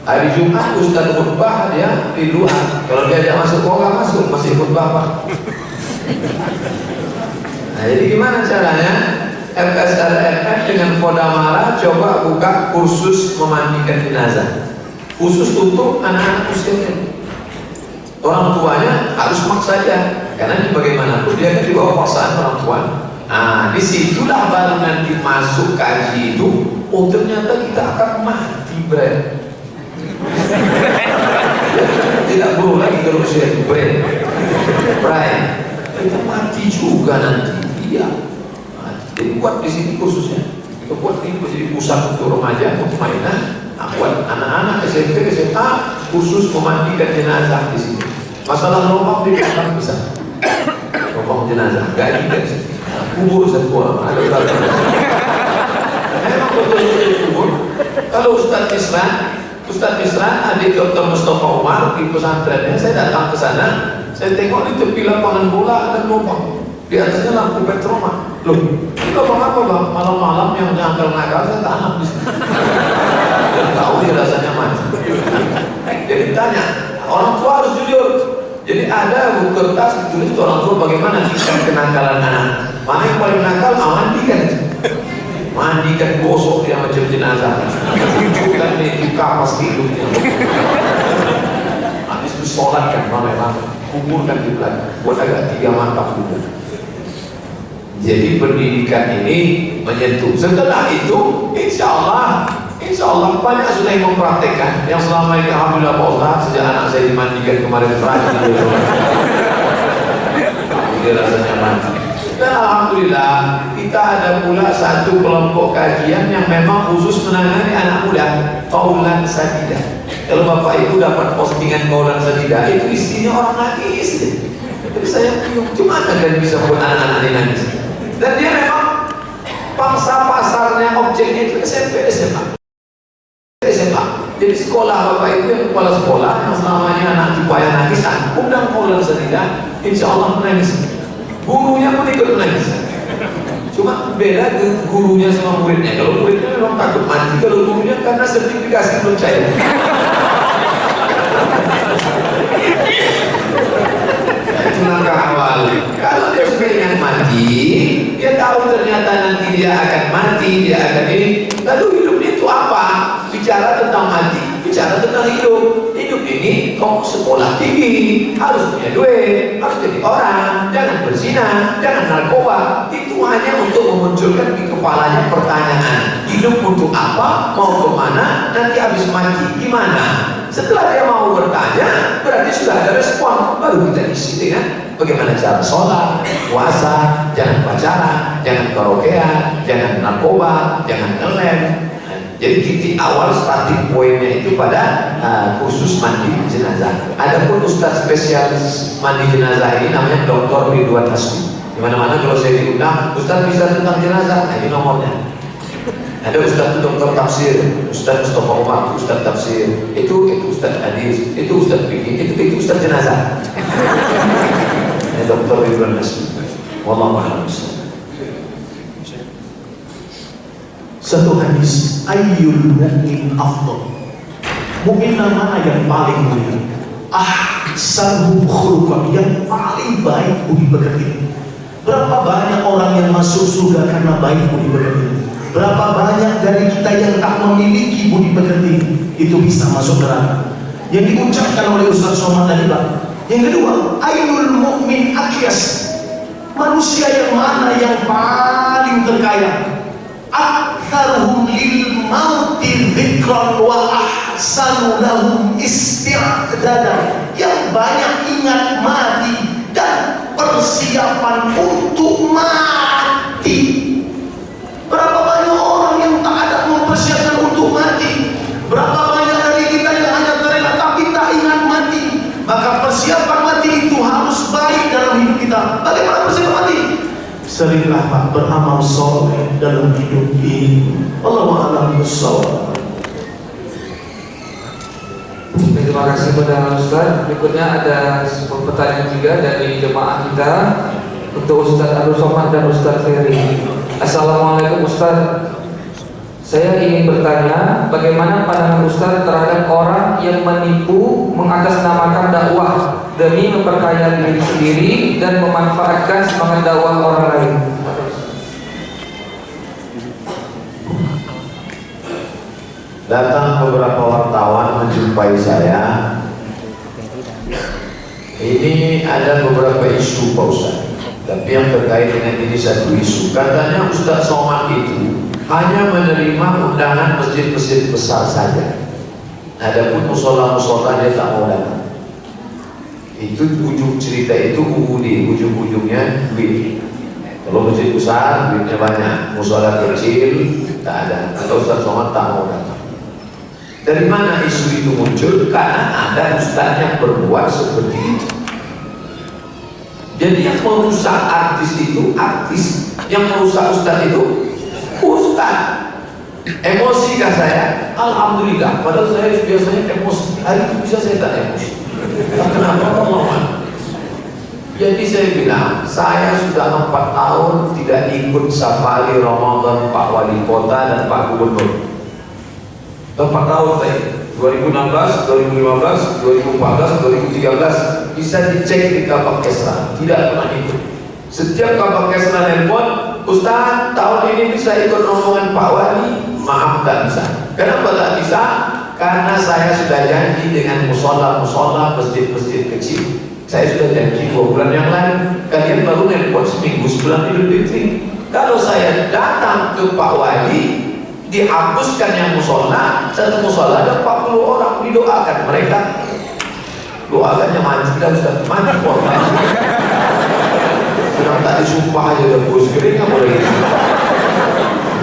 Hari Jumat Ustaz khutbah dia di luar. Kalau dia ajak masuk kok nggak masuk, masih khutbah Pak. Nah, jadi gimana caranya? FSRFF dengan Kodamara coba buka kursus memandikan jenazah, khusus untuk anak-anak usia. Orang tuanya harus maksa saja, karena ini bagaimanapun dia kan di bawah paksaan orang tua. Nah, disitulah baru nanti masuk kaji itu. Oh, ternyata kita akan mati, bre. Tidak perlu lagi kalau usia itu, bre. Kita mati juga nanti. Iya. Jadi buat di sini khususnya. Kita buat ini menjadi pusat untuk remaja, untuk mainan. Buat anak-anak SMP, SMA khusus memandikan jenazah di sini. Masalah lompat di belakang bisa. Lompat jenazah, enggak juga sih. Kubur satu orang, ada berapa? Memang betul-betul kubur. Kalau Ustaz Isran, adik Dr. Mustafa Umar di pesantrennya, saya datang ke sana, saya tengok di tepi lapangan bola ada lubang. Di atasnya lampu petroma. Loh, ini lubang apa bang? Malam-malam yang nakal-nakal saya tanam di sini. Dan tahu dia rasanya mati. Jadi tanya, orang tua harus jujur. Jadi ada buku kertas ditulis orang tua bagaimana tingkat kenakalan anak. Mana yang paling nakal, mandikan. Mandikan gosok dia macam jenazah. Bukan ini kapas hidupnya. Habis itu sholatkan malam-malam, kuburkan di belakang. Buat agak 3 mantap kubur. Jadi pendidikan ini menyentuh. Setelah itu, insya Allah banyak sudah yang mempraktekkan. Yang selama ini alhamdulillah Pak Ustaz, sejak anak saya dimandikan kemarin terakhir dia rasanya mati. Dan alhamdulillah kita ada pula satu kelompok kajian yang memang khusus menangani anak muda, Qaulan Sadidah. Kalau Bapak Ibu dapat postingan Qaulan Sadidah, itu isinya orang nangis. Jadi saya bingung, gimana kan bisa buat anak-anak ini nangis? Dan dia memang pangsa pasarnya, objeknya itu SMP, SMA. Jadi sekolah Bapak Ibu yang kepala sekolah yang selamanya anak supaya nangis, undang Qaulan Sadidah, insya Allah menangis. Gurunya pun ikut menangis. Cuma beda gurunya sama muridnya. Kalau muridnya memang takut mati, kalau gurunya karena sertifikasi belum cair. Itu langkah awal. Kalau dia sudah ingat mati, dia tahu ternyata nanti dia akan mati, dia akan ini. Lalu hidupnya itu apa? Bicara tentang mati, bicara tentang hidup. Hidup ini kau sekolah tinggi, harus punya duit, harus jadi orang, jangan berzina, jangan narkoba. Itu hanya untuk memunculkan di kepalanya pertanyaan, hidup untuk apa, mau kemana, nanti habis mati gimana. Setelah dia mau bertanya, berarti sudah ada respon. Baru kita isi dengan bagaimana cara sholat, puasa, jangan pacaran, jangan karaokean, jangan narkoba, jangan ngelem. Jadi titik awal starting pointnya itu pada khusus mandi jenazah. Adapun ustaz spesialis mandi jenazah ini namanya Dr. Ridwan Hasbi. Dimana-mana kalau saya diundang, ustaz bisa tentang jenazah, nah ini nomornya. Ada ustaz itu dokter tafsir, ustaz Mustafa Umar, ustaz tafsir, itu ustaz hadis, itu ustaz fikih, itu ustaz jenazah. Ini Dr. Ridwan Hasbi. Wallahu a'lam. Satu hadis, ayyul mu'min afdal. Mukmin mana yang paling mulia? Ahsanuhum khuluqan, yang paling baik budi pekerti. Berapa banyak orang yang masuk surga karena baik budi pekerti? Berapa banyak dari kita yang tak memiliki budi pekerti itu bisa masuk neraka? Yang diucapkan oleh Ustaz Somad tadi Pak. Yang kedua, ainul mu'min akyas. Manusia yang mana yang paling terkaya? Aktsaruhum lil mauti dzikran wa ahsanu lahum isti'dadan. Yang banyak ingat mati dan persiapan untuk mati. Berapa banyak orang yang tak ada mempersiapkan untuk mati? Berapa banyak dari kita yang hanya terlena tapi tak ingat mati? Maka persiapan mati itu harus baik dalam hidup kita. Bagaimana persiapan mati? Seringlah Pak beramal soleh dalam hidup ini. Wallahu a'lam bishawab. Terima kasih kepada Ustaz. Berikutnya ada sebuah pertanyaan juga dari jemaah kita untuk Ustaz Abdul Somad dan Ustaz Ferry. Assalamualaikum Ustaz. Saya ingin bertanya, bagaimana pandangan Ustaz terhadap orang yang menipu mengatasnamakan dakwah demi memperkaya diri sendiri dan memanfaatkan semangat dakwah orang lain? Datang beberapa wartawan menjumpai saya. Ini ada beberapa isu Pak Ustaz, tapi yang terkait dengan ini satu isu. Katanya Ustaz Somad itu hanya menerima undangan masjid-masjid besar saja. Adapun musola-musola dia tak mau datang. Itu ujung cerita itu ujung-ujungnya duit. Kalau masjid besar duitnya banyak, musola kecil tak ada. Atau Ustaz Somad tak mau datang. Dari mana isu itu muncul? Karena ada ustaz yang berbuat seperti itu. Jadi yang merusak artis itu artis, yang merusak ustaz itu ustaz. Emosi kah saya? Alhamdulillah. Padahal saya biasanya emosi. Hari itu bisa saya tak emosi. Kenapa Allah? Jadi saya bilang, saya sudah 4 tahun tidak ikut safari Ramadan Pak Wali Kota dan Pak Gubernur. 4 tahun tadi, 2016, 2015, 2014, 2013 bisa dicek di Kabak Kesra, tidak pernah ikut. Setiap Kabak Kesra nelpon, Ustaz tahun ini bisa ikut rombongan Pak Wali, maaf tak bisa. Kenapa tak bisa? Karena saya sudah janji dengan musola-musola, masjid-masjid kecil. Saya sudah janji 2 bulan yang lalu. Kalian baru nelpon seminggu sebelum Idul Fitri. Kalau saya datang ke Pak Wali, dihapuskan yang musola, satu musola ada 40 orang, didoakan mereka, doakannya mati dan sudah mati korban. Sudah tak disumpah aja udah bos kering nggak boleh.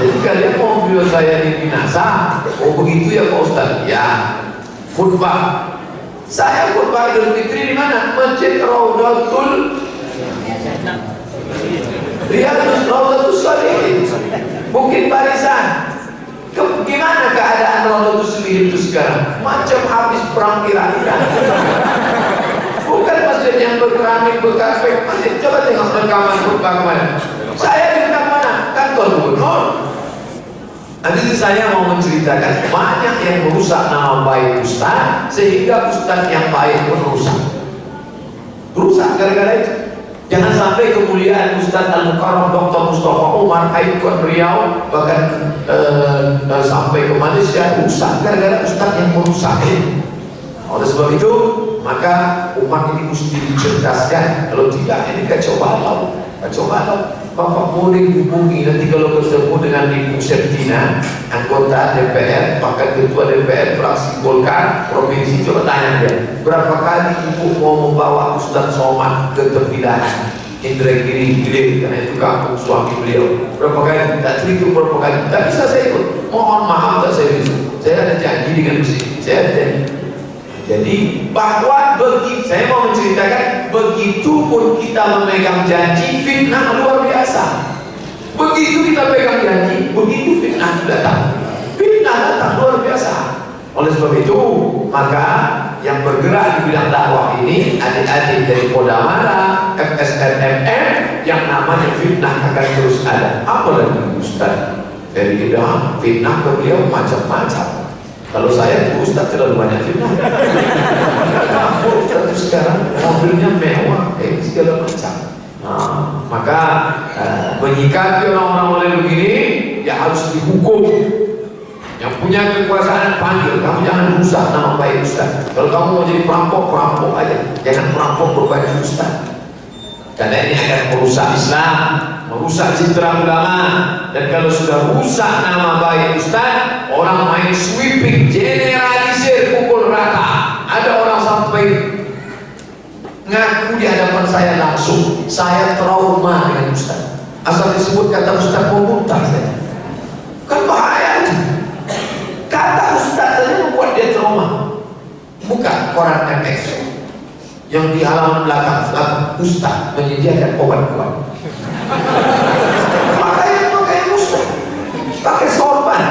Jadi kalian mau bilang saya ini binasa? Oh begitu ya Pak Ustaz? Ya, khutbah. Saya khutbah Idul Fitri di mana? Masjid Raudatul Riyadhus Raudatus Shalihin, Bukit Barisan. Gimana keadaan Raudatus Shalihin itu sekarang? Macam habis perang kira-kira. Bukan masjid yang berkeramik, berkafe. Masjid, coba tengok rekaman khutbah kemana. Saya di dekat mana? Kantor gubernur. Nanti saya mau menceritakan banyak yang merusak nama baik Ustaz, sehingga Ustaz yang baik pun rusak gara-gara itu. Jangan sampai kemuliaan Ustaz Al-Mukarram Dr. Mustafa Umar ikon Riau, bahkan sampai ke Malaysia, rusak gara-gara Ustaz yang merusak. Oleh sebab itu, maka umat ini mesti dicerdaskan. Kalau tidak, ini kacau balau. Kacau balau. Bapak boleh hubungi nanti kalau ketemu dengan Ibu Septina, anggota DPR, bahkan ketua DPR fraksi Golkar provinsi, coba tanya dia, berapa kali Ibu mau membawa Ustaz Somad ke terpidana Indragiri Hilir, karena itu kampung suami beliau. Berapa kali? Tak cerita berapa kali. Tak bisa saya ikut. Mohon maaf tak saya bisa. Saya ada janji dengan mesti. Saya ada janji. Jadi bahwa begitu, saya mau menceritakan, begitu pun kita memegang janji, fitnah luar biasa. Begitu kita pegang janji, begitu fitnah datang. Fitnah datang luar biasa. Oleh sebab itu, maka yang bergerak di bidang dakwah ini, adik-adik dari Kodamara, FSRMM, yang namanya fitnah akan terus ada. Apalagi Ustaz dari kita, fitnah ke beliau macam-macam. Kalau saya Ustaz terlalu banyak fitnah. Ustaz itu sekarang mobilnya mewah, segala macam. Maka menyikapi orang-orang model begini, ya harus dihukum. Yang punya kekuasaan panggil, kamu jangan rusak nama baik Ustaz. Kalau kamu mau jadi perampok, perampok aja. Jangan perampok berbaju Ustaz. Karena ini akan merusak Islam, merusak citra ulama. Dan kalau sudah rusak nama baik Ustaz, orang main sweeping, generalisir, pukul rata. Ada orang sampai ngaku di hadapan saya langsung, saya trauma dengan Ustaz. Asal disebut kata Ustaz mau muntah saya. Kan bahaya itu. Kata Ustaz saja membuat dia trauma. Buka koran MX yang di halaman belakang, Ustaz menyediakan obat-obat. Pakai Ustaz, pakai sorban,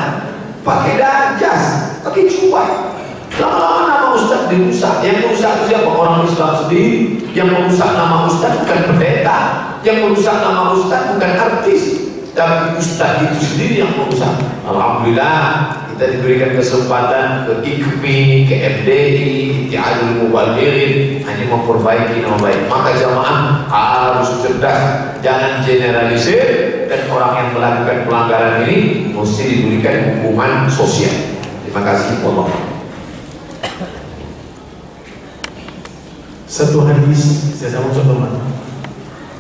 pakai jas, pakai jubah. Lama-lama nama Ustaz dirusak. Yang merusak itu siapa? Orang Islam sendiri. Yang merusak nama ustaz bukan pendeta. Yang merusak nama ustaz bukan artis, tapi ustaz itu sendiri yang merusak. Alhamdulillah kita diberikan kesempatan ke IKMI, ke FDI, Ittihadul Mubalighin hanya memperbaiki nama baik. Maka jamaah harus cerdas, jangan generalisir, dan orang yang melakukan pelanggaran ini mesti diberikan hukuman sosial. Terima kasih. Allah. Satu hadis saya sama contoh.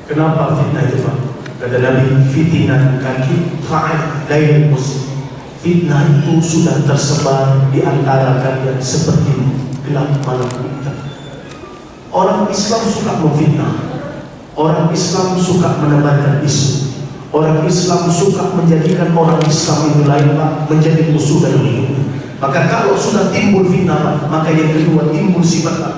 Kenapa fitnah itu Pak? Kata Nabi, fitnah kaki ta'ad lain muslim. Fitnah itu sudah tersebar di antara kalian seperti gelap malam buta. Orang Islam suka memfitnah. Orang Islam suka menebarkan isu. Orang Islam suka menjadikan orang Islam itu lain Pak, menjadi musuh dalam hidupnya. Maka kalau sudah timbul fitnah Pak, maka yang kedua timbul sifat Pak.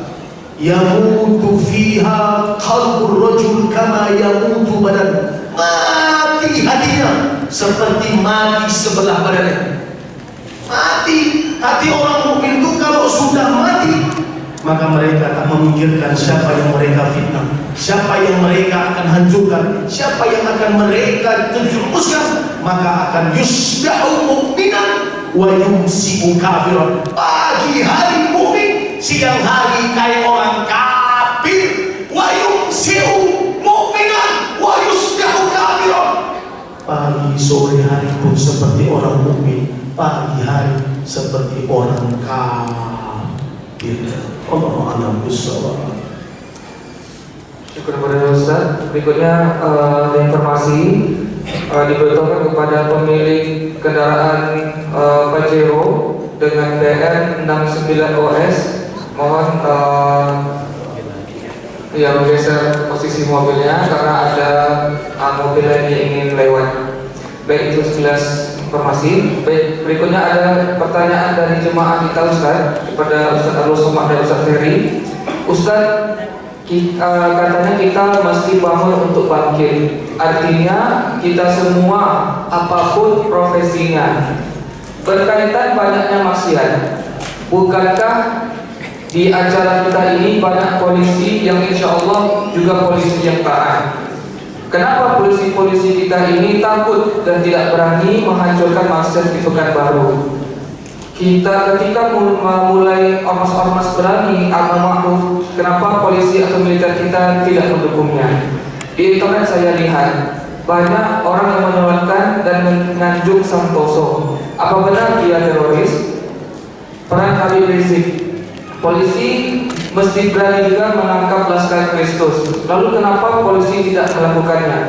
Yamutu fiha qalbur rajul kama yamutu badan. Mati hatinya seperti mati sebelah badannya. Mati hati orang mukmin itu kalau sudah mati, maka mereka tak memikirkan siapa yang mereka fitnah, siapa yang mereka akan hancurkan, siapa yang akan mereka terjerumuskan, maka akan yusbahu mu'minan wa yumsi'u kafiran. Pagi hari mukmin, siang hari kayak orang kafir. Wa yumsi'u mu'minan wa yusbahu kafiran. Pagi sore hari pun seperti orang mukmin, pagi hari seperti orang kafir. Allahu a'lam bishawab. Syukur kepada Ustaz. Berikutnya informasi diberitahukan kepada pemilik kendaraan Pajero dengan BN 69OS, mohon bergeser posisi mobilnya karena ada mobil lain yang ingin lewat. Baik, itu sekilas informasi. Baik, berikutnya ada pertanyaan dari jemaah kita Ustaz kepada Ustaz Abdul Somad dan Ustaz Ferry. Ustaz, katanya kita mesti bangun untuk bangkit. Artinya kita semua apapun profesinya. Berkaitan banyaknya maksiat, bukankah di acara kita ini banyak polisi yang insya Allah juga polisi yang taat? Kenapa polisi-polisi kita ini takut dan tidak berani menghancurkan maksiat di Pekanbaru? Kita ketika mulai ormas-ormas berani amar ma'ruf, kenapa polisi atau militer kita tidak mendukungnya? Di internet saya lihat banyak orang yang menolakkan dan menyanjung Santoso. Apa benar dia teroris? Peran Habib Rizik, polisi mesti berani juga menangkap Laskar Kristus. Lalu kenapa polisi tidak melakukannya?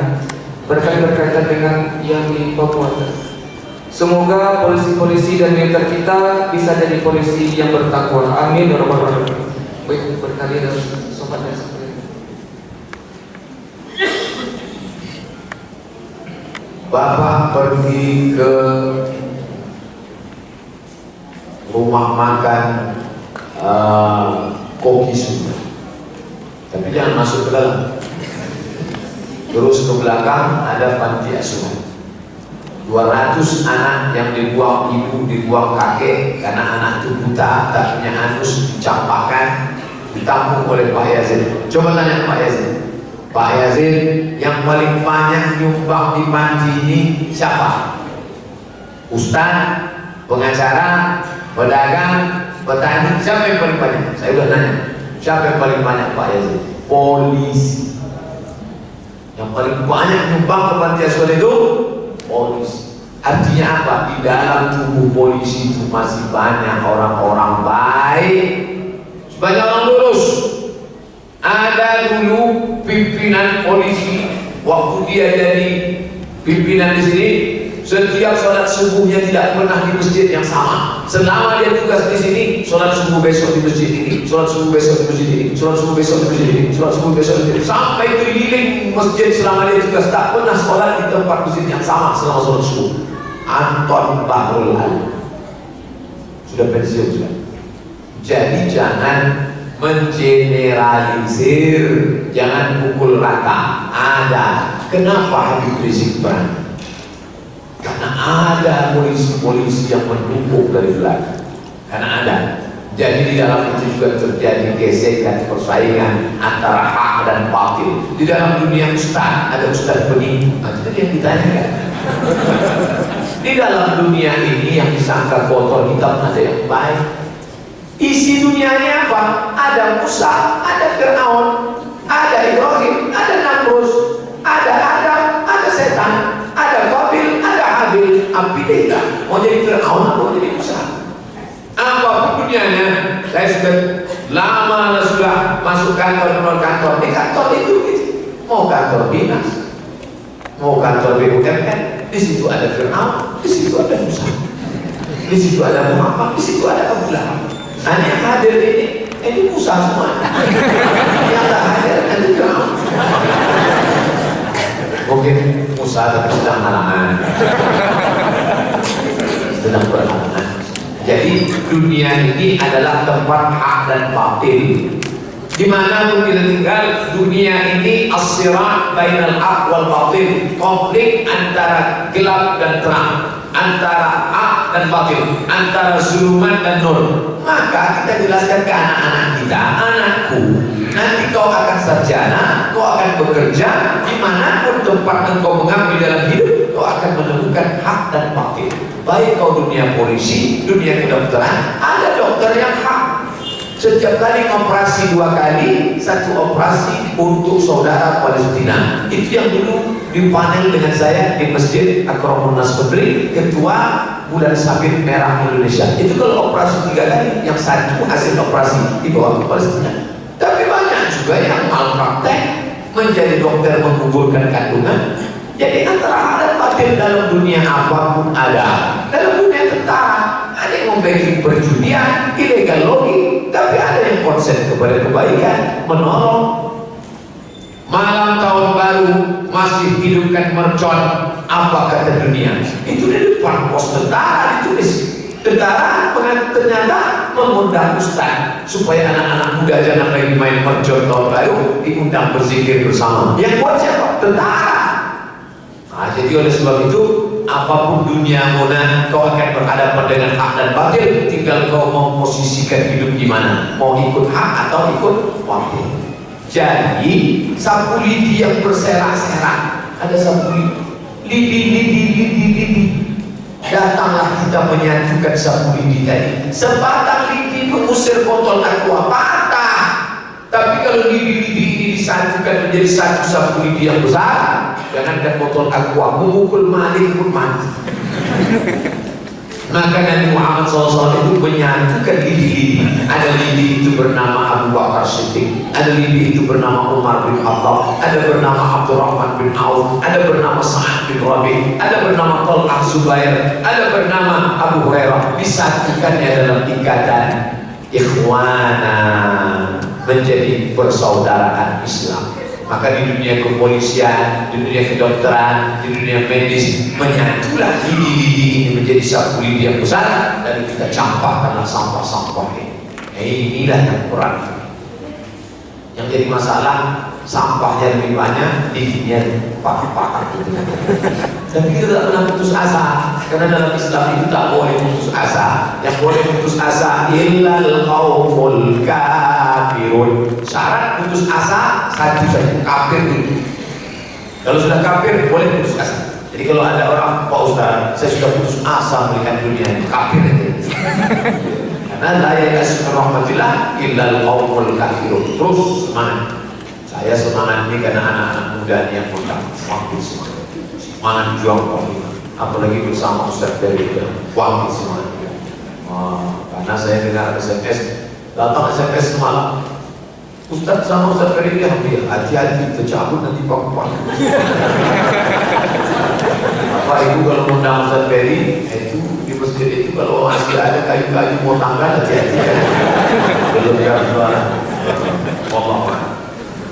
Berkaitan dengan yang di Papua. Semoga polisi-polisi dan militer kita bisa jadi polisi yang bertakwa. Amin ya rabbal alamin. Baik, berkali dan sobat dan sekalian. Bapak pergi ke rumah makan Koki Sunda, tapi jangan masuk ke dalam. Terus ke belakang ada panti asuhan. 200 anak yang dibuang ibu, dibuang kakek karena anak itu buta, tak punya anus, dicampakkan, ditampung oleh Pak Yazid. Coba tanya Pak Yazid, Pak Yazid, yang paling banyak nyumbang di panti ini siapa? Ustaz, pengacara, pedagang, petani, siapa yang paling banyak? Saya udah nanya, siapa yang paling banyak Pak Yazid? Polisi. Yang paling banyak nyumbang ke panti asuhan itu polisi. Artinya apa? Di dalam tubuh polisi itu masih banyak orang-orang baik, banyak orang lurus. Ada dulu pimpinan polisi, waktu dia jadi pimpinan di sini, setiap sholat subuhnya tidak pernah di masjid yang sama. Selama dia tugas di sini, sholat subuh besok di masjid ini, sholat subuh besok di masjid ini, sholat subuh besok di masjid ini, sholat subuh besok di masjid ini, sampai keliling masjid selama dia tugas, tak pernah sholat di tempat masjid yang sama selama sholat subuh. Anton Bahrul Ali sudah pensiun sudah. Jadi jangan mengeneralisir, jangan pukul rata. Ada. Kenapa Habib Rizik berani? Karena ada polisi-polisi yang mendukung dari belakang. Karena ada Jadi di dalam itu juga terjadi gesekan persaingan antara hak dan batil. Di dalam dunia ustaz ada ustaz penipu, itu yang ditanyakan. Di dalam dunia ini yang disangka kotor hitam ada yang baik. Isi dunianya apa? Ada Musa, ada Fir'aun, ada Ibrahim, ada Namrus, ada Adam, ada setan, ada Qabil, ada Habil. Pilihlah mau jadi Fir'aun atau mau jadi Musa. Apapun dunianya, saya sudah lama sudah masuk kantor keluar kantor. Di kantor itu mau kantor dinas, mau kantor BUMN, di situ ada Fir'aun, di situ ada Musa, di situ ada Muhammad, di situ ada Abu Lahab. Nah, yang hadir ini Musa semua. Yang tak hadir nanti Fir'aun. Mungkin Musa tapi sedang halangan, sedang berhalangan. Jadi dunia ini adalah tempat hak dan batil. Dimanapun kita tinggal, dunia ini as-sira' bainal haq wal batil, konflik antara gelap dan terang, antara hak dan batil, antara zulumat dan nur. Maka kita jelaskan ke anak-anak kita, anakku, nanti kau akan sarjana, kau akan bekerja, dimanapun tempat engkau mengabdi dalam hidup, kau akan menemukan hak dan batil. Baik kau dunia polisi, dunia kedokteran, ada dokter yang hak. Setiap kali operasi 2 kali, 1 operasi untuk saudara Palestina. Itu yang dulu dipanel dengan saya di Masjid Akramun Nas Putri, Ketua Bulan Sabit Merah Indonesia. Itu kalau operasi 3 kali, yang 1 hasil operasi dibawa ke Palestina. Tapi banyak juga yang malpraktek menjadi dokter menggugurkan kandungan. Jadi antara hak dan batil dalam dunia apapun ada. Dalam dunia tentara ada yang membagi perjudian, ilegal logi, tapi ada yang konsen kepada kebaikan, menolong. Malam tahun baru masih hidupkan mercon, apa kata dunia? Itu di depan pos tentara ditulis. Tentara ternyata mengundang ustaz supaya anak-anak muda jangan lagi main mercon tahun baru, diundang berzikir bersama. Yang buat siapa? Tentara. Nah, jadi oleh sebab itu apapun dunia mana kau akan berhadapan dengan hak dan batil, tinggal kau memposisikan hidup di mana, mau ikut hak atau ikut batil. Jadi sapu lidi yang berserak-serak, ada sapu lidi, datanglah kita menyatukan sapu lidi tadi. Sebatang lidi mengusir botol aqua patah, tapi kalau lidi-lidi ini disatukan menjadi satu sapu lidi yang besar, jangankan botol aqua, memukul maling pun mati. Maka Nabi Muhammad SAW itu menyatukan lidi-lidi. Ada lidi itu bernama Abu Bakar Siddiq, ada lidi itu bernama Umar bin Khattab, ada bernama Abdurrahman bin Auf, ada bernama Sa'ad bin Rabi', ada bernama Talha Zubair, ada bernama Abu Hurairah. Disatukannya dalam ikatan ikhwana, menjadi persaudaraan Islam. Maka di dunia kepolisian, di dunia kedokteran, di dunia medis, menyatulah lidi-lidi ini menjadi satu lidi yang besar, dan kita campakkanlah sampah-sampah ini. Inilah yang kurang. Yang jadi masalah, sampahnya lebih banyak, lidinya patah-patah gitu. Dan kita tidak pernah putus asa, karena dalam Islam itu tak boleh putus asa. Yang boleh putus asa illal qaumul kafirun. Syarat putus asa satu saja, kafir dulu. Kalau sudah kafir boleh putus asa. Jadi kalau ada orang, Pak Ustaz, saya sudah putus asa melihat dunia, kafir aja. Karena la ya'lamu rahmatillah illal qaumul kafirun. Terus semangat. Saya semangat ini karena anak-anak muda ini yang muda, makin semangat. Semangat juang komitmen, apalagi bersama Ustaz Ferry, makin semangat. Karena saya dengar SMS, datang SMS semalam, Ustaz sama Ustaz Ferry dia hampir hati-hati tercabut nanti pak-pak. Apa itu kalau undang Ustaz Ferry itu di masjid itu kalau masih ada kayu-kayu mau tangga hati-hati ya.